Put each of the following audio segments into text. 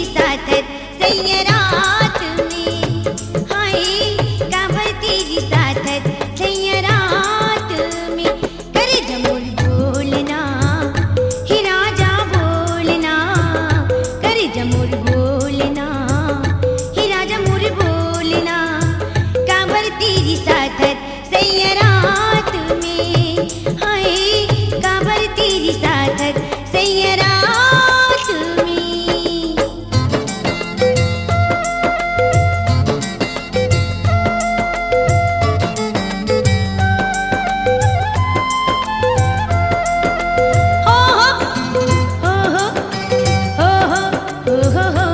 तेरी साथत सैयरात में, हाय काबर तेरी साथत सैयरात में। करे जमुल बोलना ही राजा बोलना, करे जमुल बोलना ही राजा मुर बोलना, काबर तेरी साथत सैयरात में, हाय काबर तेरी साथत सैयरात में। हो हो हो हो हो हो हो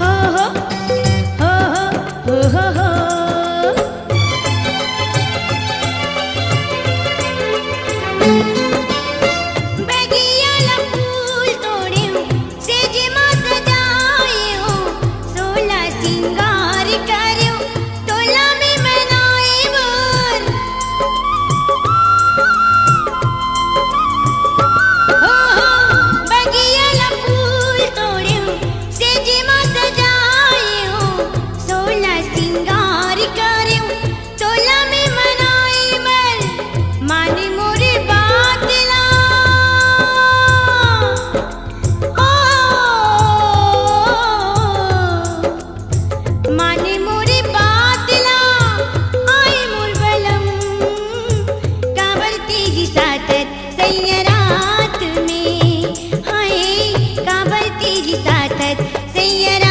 हो हो हो हो। बगियाला फूल तोड़्यो सेजमा सजायो, सोला सिंगार कर्यो तोला में मनाए वर। हो बगियाला फूल तोड़्यो सेजमा सजायो, सोला सिंगार कर्यो तोला में मनाए वर। माने मोरे बातला ओ, माने मोरे बातला आए मोर बलम, काबर तेरी साथत सैयरात में, हाय काबर तेरी साथत सैयरात